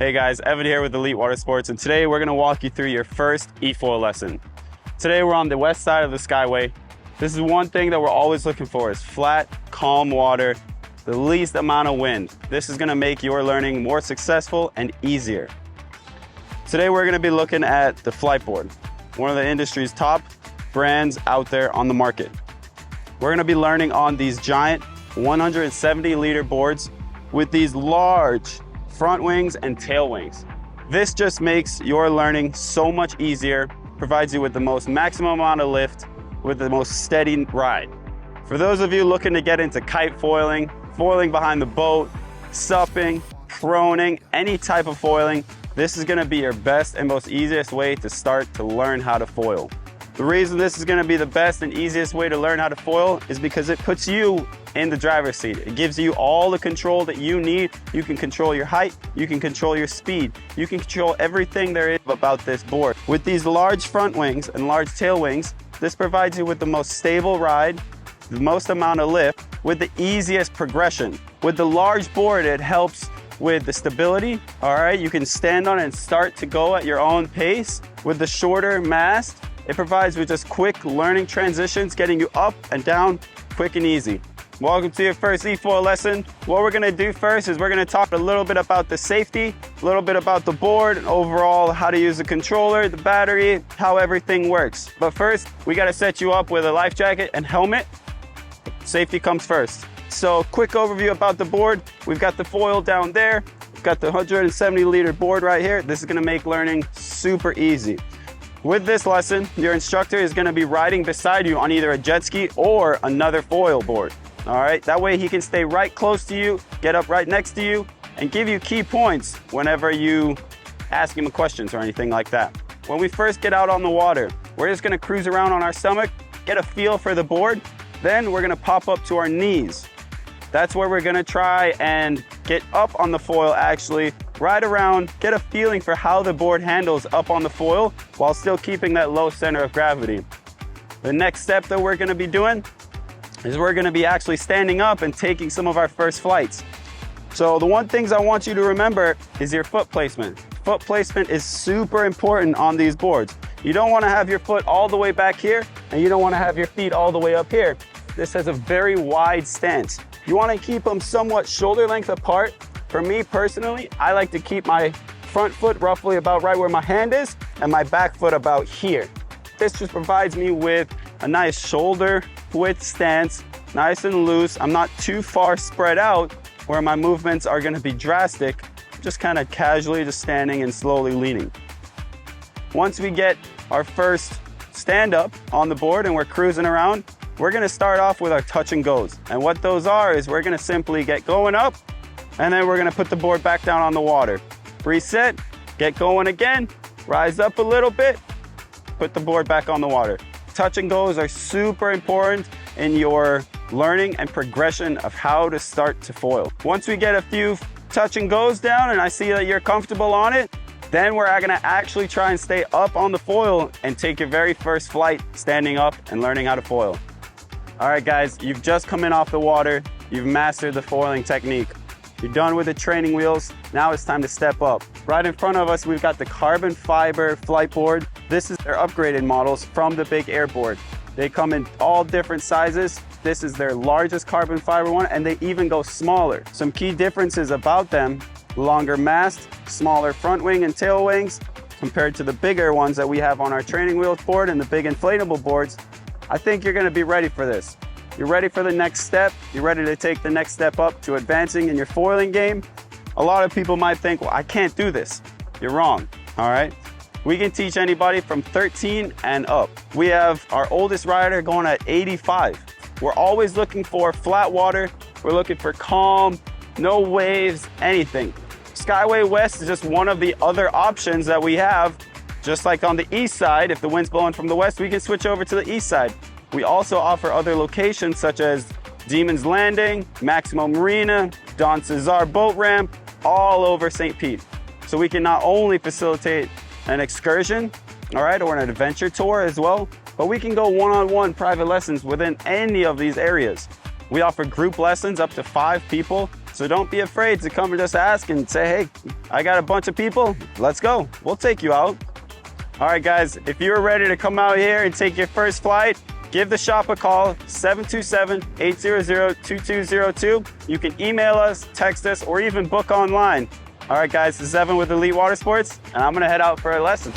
Hey guys, Evan here with Elitewatersports, and today we're gonna walk you through your first e-foil lesson. Today we're on the west side of the Skyway. This is one thing that we're always looking for is flat, calm water, the least amount of wind. This is gonna make your learning more successful and easier. Today we're gonna be looking at the Fliteboard, one of the industry's top brands out there on the market. We're gonna be learning on these giant 170 liter boards with these large front wings and tail wings. This just makes your learning so much easier, provides you with the most maximum amount of lift with the most steady ride. For those of you looking to get into kite foiling, foiling behind the boat, supping, proning, any type of foiling, this is gonna be your best and most easiest way to start to learn how to foil. The reason this is gonna be the best and easiest way to learn how to foil is because it puts you in the driver's seat. It gives you all the control that you need. You can control your height, you can control your speed, you can control everything there is about this board. With these large front wings and large tail wings, this provides you with the most stable ride, the most amount of lift, with the easiest progression. With the large board, it helps with the stability, all right? You can stand on it and start to go at your own pace. With the shorter mast, it provides with just quick learning transitions, getting you up and down quick and easy. Welcome to your first e-foil lesson. What we're gonna do first is we're gonna talk a little bit about the safety, a little bit about the board, and overall how to use the controller, the battery, how everything works. But first, we gotta set you up with a life jacket and helmet. Safety comes first. So quick overview about the board. We've got the foil down there. We've got the 170 liter board right here. This is gonna make learning super easy. With this lesson, your instructor is gonna be riding beside you on either a jet ski or another foil board. All right, that way he can stay right close to you, get up right next to you, and give you key points whenever you ask him questions or anything like that. When we first get out on the water, we're just gonna cruise around on our stomach, get a feel for the board, then we're gonna pop up to our knees. That's where we're gonna try and get up on the foil actually, ride around, get a feeling for how the board handles up on the foil while still keeping that low center of gravity. The next step that we're gonna be doing is we're gonna be actually standing up and taking some of our first flights. So the one things I want you to remember is your foot placement. Foot placement is super important on these boards. You don't wanna have your foot all the way back here, and you don't wanna have your feet all the way up here. This has a very wide stance. You wanna keep them somewhat shoulder length apart. For me personally, I like to keep my front foot roughly about right where my hand is and my back foot about here. This just provides me with a nice shoulder width stance, nice and loose. I'm not too far spread out where my movements are gonna be drastic, just kind of casually just standing and slowly leaning. Once we get our first stand up on the board and we're cruising around, we're gonna start off with our touch and goes. And what those are is we're gonna simply get going up, and then we're gonna put the board back down on the water. Reset, get going again, rise up a little bit, put the board back on the water. Touch and goes are super important in your learning and progression of how to start to foil. Once we get a few touch and goes down and I see that you're comfortable on it, then we're gonna actually try and stay up on the foil and take your very first flight standing up and learning how to foil. All right guys, you've just come in off the water, you've mastered the foiling technique. You're done with the training wheels, now it's time to step up. Right in front of us, we've got the carbon fiber Fliteboard. This is their upgraded models from the big airboard. They come in all different sizes. This is their largest carbon fiber one, and they even go smaller. Some key differences about them: longer mast, smaller front wing and tail wings, compared to the bigger ones that we have on our training wheels board and the big inflatable boards. I think you're gonna be ready for this. You're ready for the next step. You're ready to take the next step up to advancing in your foiling game. A lot of people might think, well, I can't do this. You're wrong, all right? We can teach anybody from 13 and up. We have our oldest rider going at 85. We're always looking for flat water. We're looking for calm, no waves, anything. Skyway West is just one of the other options that we have. Just like on the east side, if the wind's blowing from the west, we can switch over to the east side. We also offer other locations such as Demon's Landing, Maximo Marina, Don Cesar Boat Ramp, all over St. Pete. So we can not only facilitate an excursion, all right, or an adventure tour as well, but we can go one-on-one private lessons within any of these areas. We offer group lessons up to 5 people. So don't be afraid to come and just ask and say, hey, I got a bunch of people, let's go. We'll take you out. All right, guys, if you're ready to come out here and take your first flight, give the shop a call, 727-800-2202. You can email us, text us, or even book online. All right, guys, this is Evan with Elite Watersports, and I'm gonna head out for a lesson.